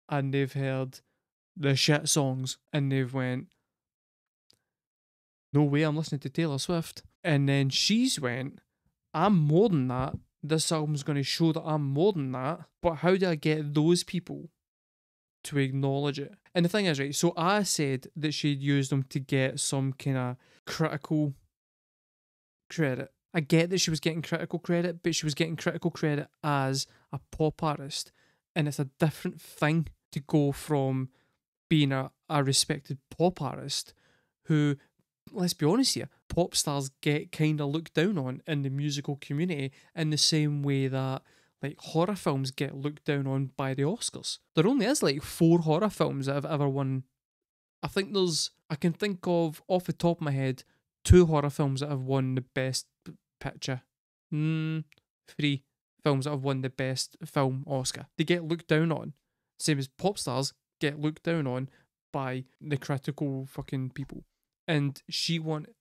and they've heard the shit songs and they've went, no way I'm listening to Taylor Swift. And then she's went, I'm more than that. This album's going to show that I'm more than that. But how do I get those people to acknowledge it? And the thing is, right, so I said that she'd used them to get some kind of critical credit. I get that she was getting critical credit, but she was getting critical credit as a pop artist. And it's a different thing to go from being a respected pop artist who, let's be honest here, pop stars get kind of looked down on in the musical community in the same way that like horror films get looked down on by the Oscars. There only is like 4 horror films that have ever won I think I can think of, off the top of my head, 2 horror films that have won the best picture. 3 films that have won the best film Oscar. They get looked down on. Same as pop stars get looked down on by the critical fucking people. And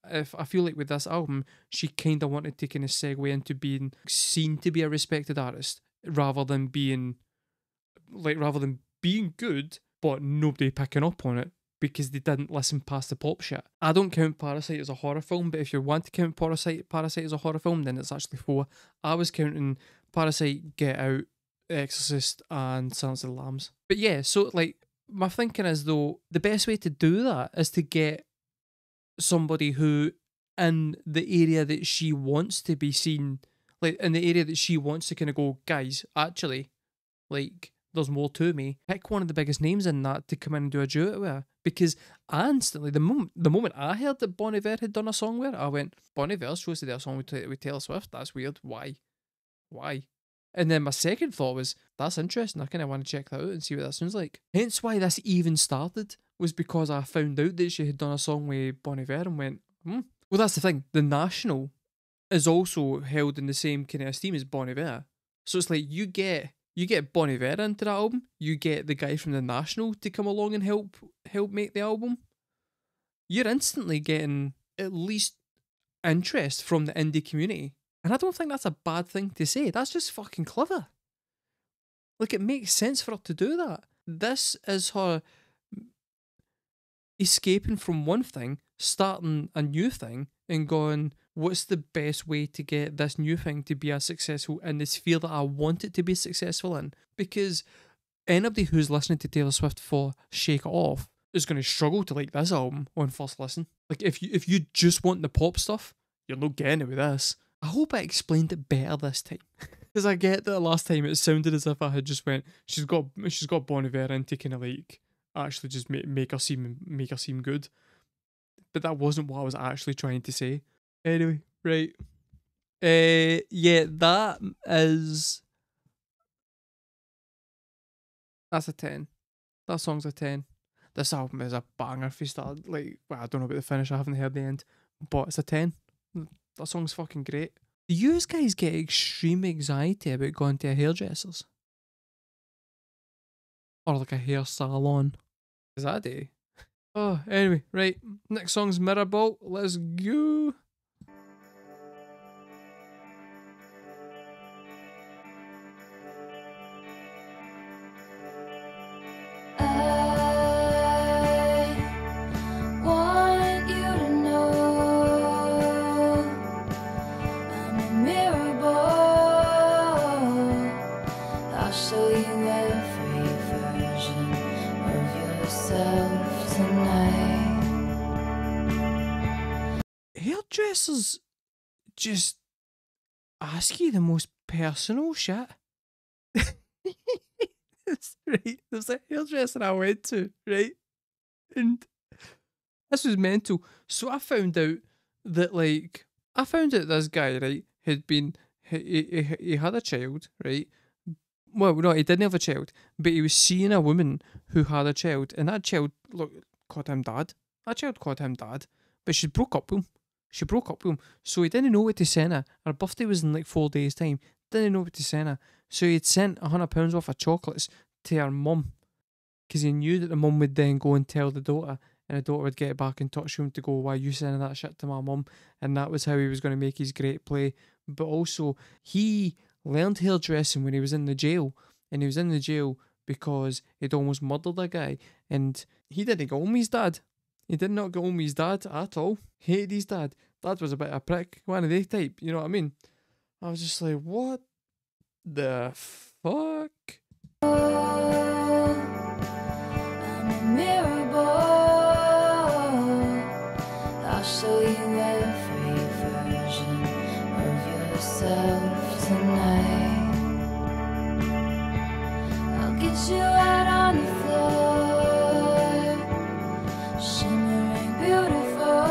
I feel like with this album, she kind of wanted to kind of segue into being seen to be a respected artist rather than being good, but nobody picking up on it because they didn't listen past the pop shit. I don't count Parasite as a horror film, but if you want to count Parasite as a horror film, then it's actually 4. I was counting Parasite, Get Out, Exorcist, and Silence of the Lambs. But yeah, so like my thinking is though the best way to do that is to get somebody who, in the area that she wants to be seen, like in the area that she wants to kind of go, guys, actually, like, there's more to me. Pick one of the biggest names in that to come in and do a duet with her. Because I instantly, the moment I heard that Bon Iver had done a song with her, I went, Bon Iver's supposed to do a song with Taylor Swift? That's weird. Why? And then my second thought was, that's interesting. I kind of want to check that out and see what that sounds like. Hence why this even started, was because I found out that she had done a song with Bon Iver and went, Well, that's the thing. The National is also held in the same kind of esteem as Bon Iver. So it's like you get Bon Iver into that album, you get the guy from The National to come along and help make the album. You're instantly getting at least interest from the indie community. And I don't think that's a bad thing to say. That's just fucking clever. Like, it makes sense for her to do that. This is her escaping from one thing, starting a new thing, and going, what's the best way to get this new thing to be as successful in the sphere that I want it to be successful in? Because anybody who's listening to Taylor Swift for Shake It Off is going to struggle to like this album on first listen. Like, if you just want the pop stuff, you're not getting it with this. I hope I explained it better this time. Because I get that last time it sounded as if I had just went, she's got Bon Iver in to kind of like actually just make her seem good. But that wasn't what I was actually trying to say. Anyway, right. Yeah, that's a 10. That song's a 10. This album is a banger if you start, like, well, I don't know about the finish, I haven't heard the end, but it's a 10. That song's fucking great. Do you guys get extreme anxiety about going to a hairdresser's? Or like a hair salon? Is that a day? Oh, anyway, right. Next song's Mirrorball. Let's go. Hairdressers just ask you the most personal shit. Right, there's a hairdresser I went to, right? And this was mental. So I found out that this guy, right, had been, he had a child, right? Well, no, he didn't have a child, but he was seeing a woman who had a child, and that child called him dad. That child called him dad, but she broke up with him. So he didn't know what to send her. Her birthday was in like 4 days' time. Didn't know what to send her. So he'd sent £100 worth of chocolates to her mum, because he knew that the mum would then go and tell the daughter, and the daughter would get back in touch with him to go, why are you sending that shit to my mum? And that was how he was going to make his great play. But also, he learned hairdressing when he was in the jail, and he was in the jail because he'd almost murdered a guy, and he didn't go home with his dad. He did not go home with his dad at all. Hated his dad. Dad was a bit of a prick. One of they type, you know what I mean? I was just like, what the fuck? I'm a mirror ball. I'll show you every version of yourself tonight. I'll get you out on the floor, shimmering beautiful.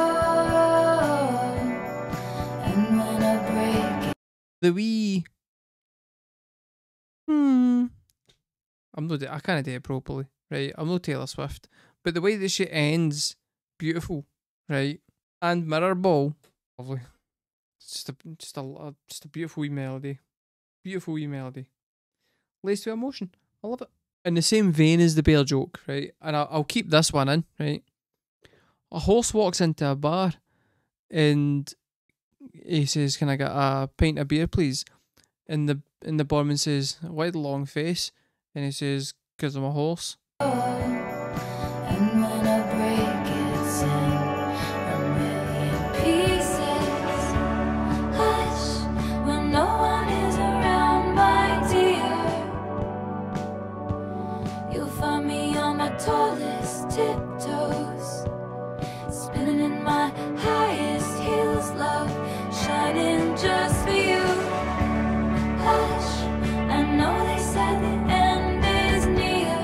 And when I break it, The wee... I can't do it properly, right? I'm no Taylor Swift, But the way that she ends, beautiful, right? And Mirror Ball, lovely. It's just a beautiful wee melody. Beautiful wee melody. Laced with emotion. I love it. In the same vein as the bear joke, right? And I'll keep this one in, right? A horse walks into a bar and he says, "Can I get a pint of beer, please?" And the barman says, "Why the long face?" And he says, "'Cause I'm a horse." And when I break it's in a million pieces. Hush, when no one is around, my dear. You'll find me on my tallest tiptoes, spinning in my highest heels, love, shining just for you. Hush, I know they said the end is near,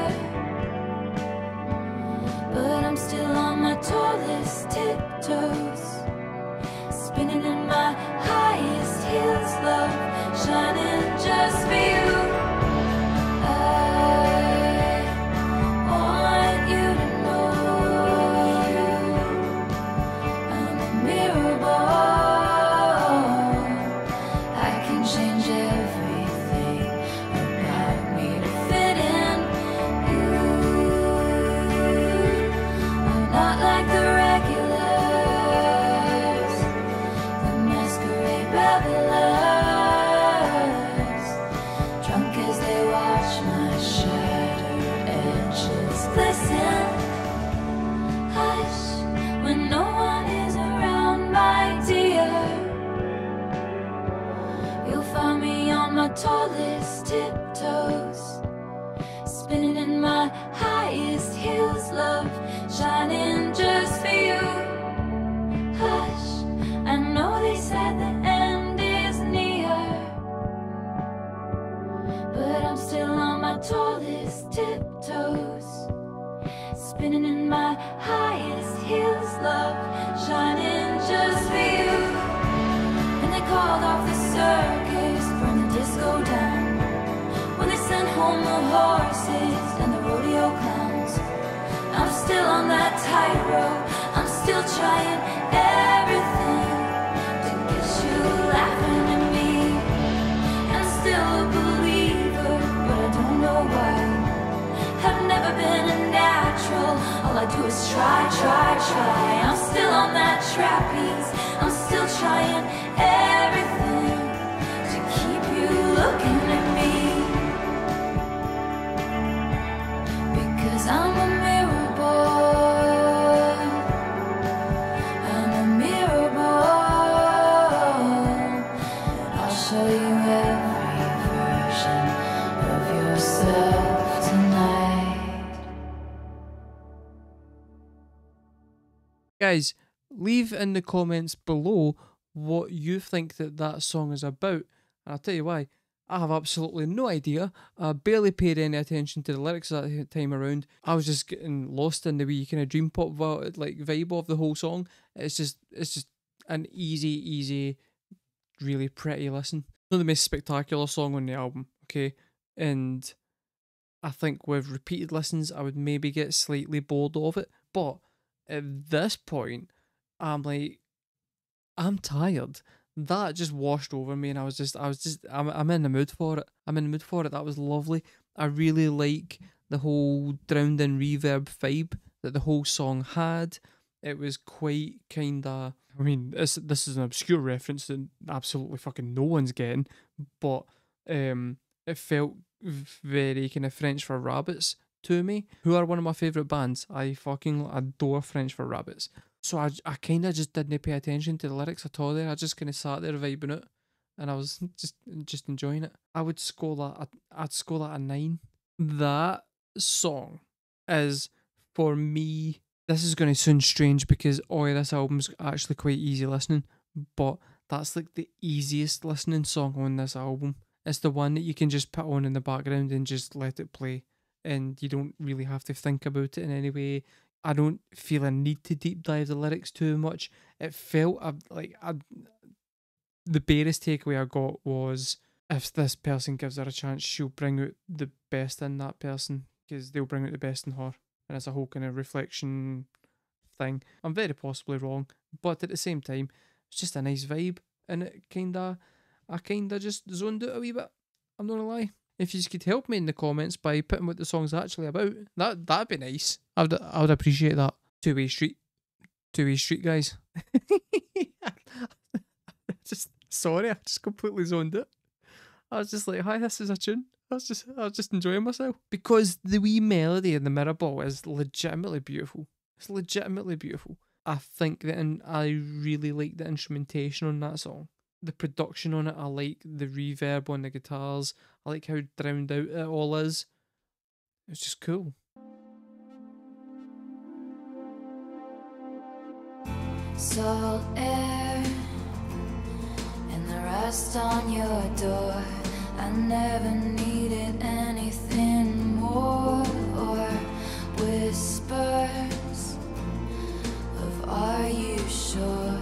but I'm still on my tallest tiptoes, spinning in my highest heels, love, shining just for you. I want you to know I'm a mirror ball. I can change everything about me to fit in you. I'm not like the regulars, the masquerade revelers, drunk as they watch my shattered edges glisten. Hush, when no one is around, my dear. You'll find me on my tallest tiptoes, spinning in my highest heels, love, shining just for you. Hush, I know they said the end is near, but I'm still on my tallest tiptoes, spinning in my highest heels, love, shining just for you. And they called off the circus, burned the disco down, when they sent home the horses and the rodeo clowns. I'm still on that tightrope, I'm still trying everything to get you laughing at me. I'm still a believer, but I don't know why. I've never been a natural, all I do is try, try, try. I'm still on that trapeze, I'm still trying everything to keep you looking at me. Because I'm a mirror boy, I'm a mirror boy, and I'll show you every version of yourself tonight. Guys, leave in the comments below what you think that song is about. And I'll tell you why. I have absolutely no idea. I barely paid any attention to the lyrics that time around. I was just getting lost in the wee kind of dream pop vibe of the whole song. It's just an easy, really pretty listen. Not the most spectacular song on the album, okay? And I think with repeated listens, I would maybe get slightly bored of it. But at this point, I'm like, I'm tired. That just washed over me, and I'm in the mood for it. I'm in the mood for it. That was lovely. I really like the whole drowned in reverb vibe that the whole song had. It was quite kinda, I mean, this is an obscure reference that absolutely fucking no one's getting, but it felt very kind of French for Rabbits to me, who are one of my favourite bands. I fucking adore French for Rabbits. So I kind of just didn't pay attention to the lyrics at all there. I just kind of sat there vibing it, and I was just enjoying it. I'd score that a 9. That song is, for me, this is going to sound strange because this album's actually quite easy listening, but that's like the easiest listening song on this album. It's the one that you can just put on in the background and just let it play, and you don't really have to think about it in any way. I don't feel a need to deep dive the lyrics too much. It felt the barest takeaway I got was, if this person gives her a chance, she'll bring out the best in that person, because they'll bring out the best in her. and it's a whole kind of reflection thing. I'm very possibly wrong, but at the same time, it's just a nice vibe, and I kinda just zoned out a wee bit. I'm not gonna lie. If you could help me in the comments by putting what the song's actually about, that'd be nice. I would appreciate that. Two-way street, guys. Sorry, I just completely zoned it. I was just like, hi, this is a tune. I was just enjoying myself. Because the wee melody in the mirror ball is legitimately beautiful. It's legitimately beautiful. I think that, and I really like the instrumentation on that song. The production on it, I like the reverb on the guitars. I like how drowned out it all is. It's just cool. Salt air and the rust on your door. I never needed anything more, or whispers of are you sure?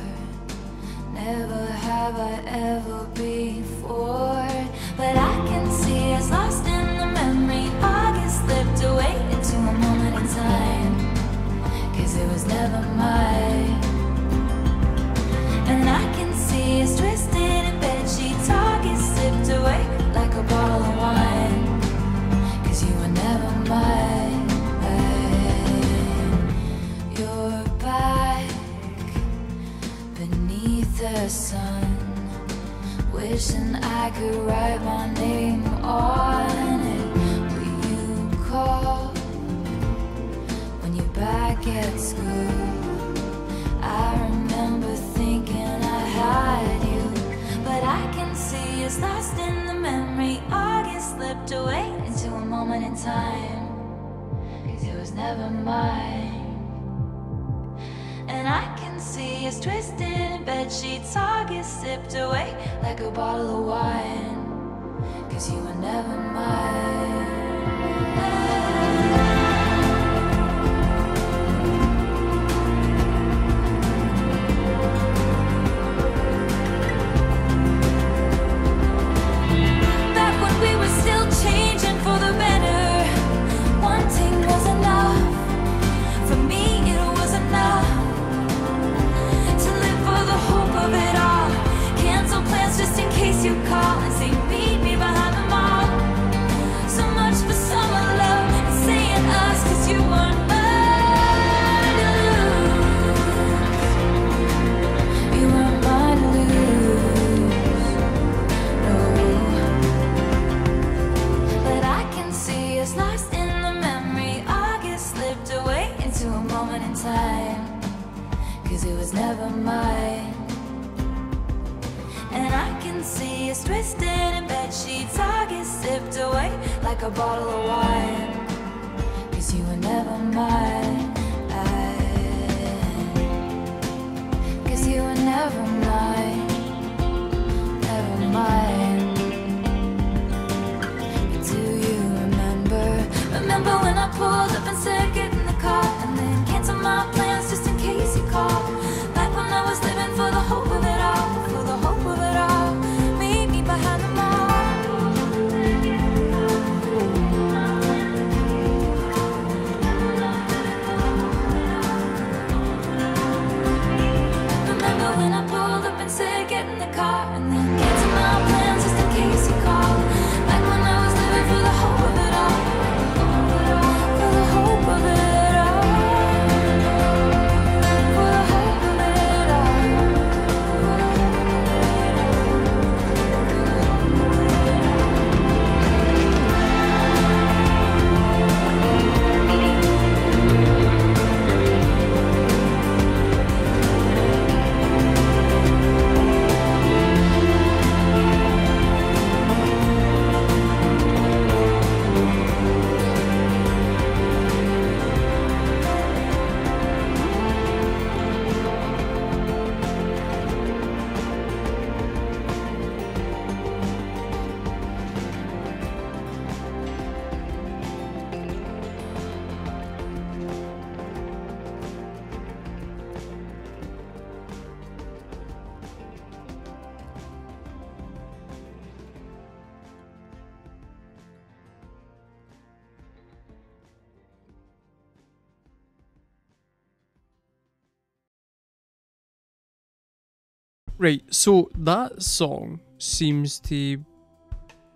Never have I ever before. But I can see it's lost in the memory. August slipped away into a moment in time, 'cause it was never mine. And I can see it's twisted in bed sheets. August slipped away like a bottle of wine, 'cause you were never mine. You're back beneath the sun, wishing I could write my name on it. Will you call when you're back at school? I remember thinking I had you, but I can see it's lost in the memory. August slipped away into a moment in time, 'cause it was never mine. And I can see it's twisted in bed sheets. August sipped away like a bottle of wine, 'cause you were never mine. Back when we were still changing for the better, wanting was enough. For me it was enough to live for the hope of it all. Cancel plans just in case you call and say meet me behind the mall. So much for summer love and saying us, 'cause you weren't mine to lose. You weren't mine to lose, no. But I can see it's lost in the memory. August slipped away into a moment in time, 'cause it was never mine. And I can see it's twisted in bed sheets. August sipped away like a bottle of wine, 'cause you were never mine. 'Cause you were never mine, never mine. But do you remember when I pulled up and said get in the car, and then cancel my plans just in case you called? Back when I was living for the hope of it all, for the hope of it all. Meet me behind the mall. Right, so that song seems to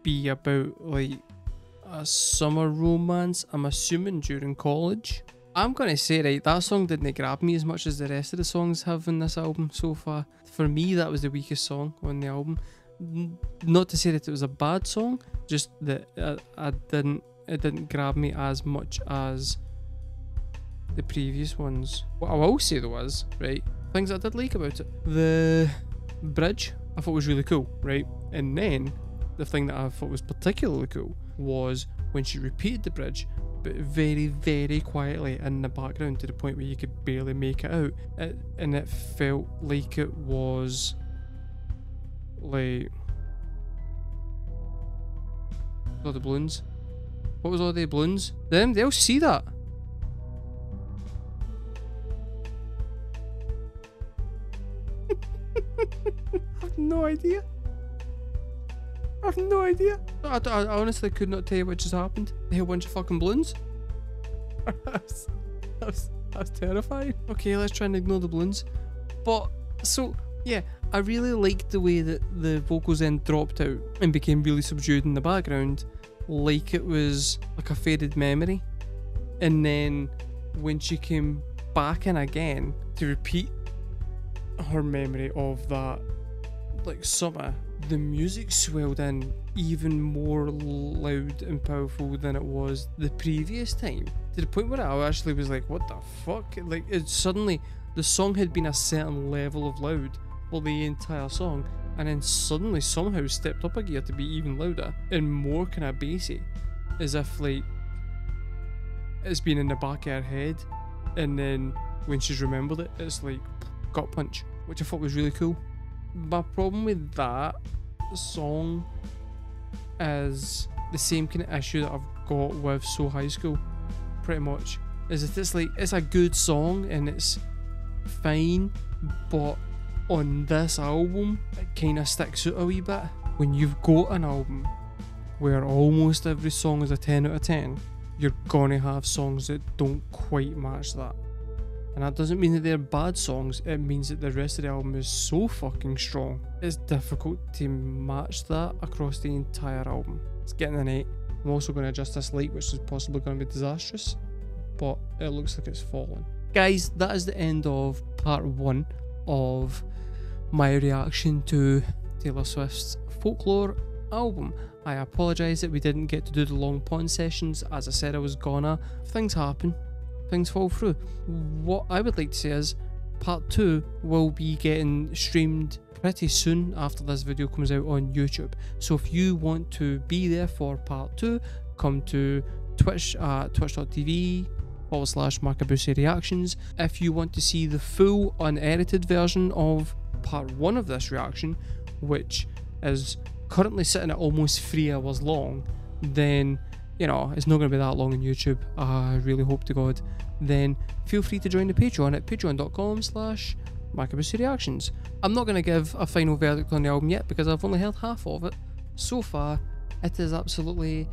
be about like a summer romance, I'm assuming during college. I'm gonna say, right, that song didn't grab me as much as the rest of the songs have in this album so far. For me, that was the weakest song on the album. Not to say that it was a bad song, just that it didn't grab me as much as the previous ones. What I will say though is, right, things I did like about it. The bridge I thought was really cool, right? And then the thing that I thought was particularly cool was when she repeated the bridge, but very, very quietly in the background to the point where you could barely make it out. And it felt like it was like all the balloons. What was all the balloons? They'll see that. I have no idea. I honestly could not tell you what just happened. They had a bunch of fucking balloons. That was terrifying. Okay, let's try and ignore the balloons. But, so, yeah, I really liked the way that the vocals then dropped out and became really subdued in the background, like it was like a faded memory. And then when she came back in again to repeat her memory of that, like, summer, the music swelled in even more loud and powerful than it was the previous time, to the point where I actually was like, what the fuck? Like, it suddenly, the song had been a certain level of loud for the entire song, and then suddenly somehow stepped up a gear to be even louder and more kind of bassy, as if like it's been in the back of her head, and then when she's remembered it, it's like gut punch, which I thought was really cool. My problem with that song is the same kind of issue that I've got with So High School, pretty much, is that it's like, it's a good song and it's fine, but on this album it kind of sticks out a wee bit. When you've got an album where almost every song is a 10 out of 10, you're gonna have songs that don't quite match that. And that doesn't mean that they're bad songs, it means that the rest of the album is so fucking strong. It's difficult to match that across the entire album. It's getting an 8. I'm also going to adjust this light, which is possibly going to be disastrous, but it looks like it's fallen. Guys, that is the end of part 1 of my reaction to Taylor Swift's Folklore album. I apologise that we didn't get to do the long pond sessions. As I said, I was gonna. Things happen. Things fall through. What I would like to say is part 2 will be getting streamed pretty soon after this video comes out on YouTube. So if you want to be there for part 2, come to Twitch at twitch.tv/markabusi reactions. If you want to see the full unedited version of part 1 of this reaction, which is currently sitting at almost 3 hours long, then you know, it's not going to be that long on YouTube, I really hope to God, then feel free to join the Patreon at patreon.com/markabusi reactions. I'm not going to give a final verdict on the album yet because I've only heard half of it. So far, it is absolutely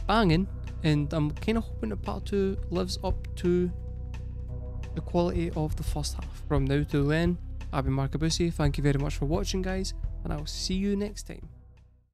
banging, and I'm kind of hoping that part 2 lives up to the quality of the first half. From now till then, I've been markabusi, thank you very much for watching guys, and I'll see you next time.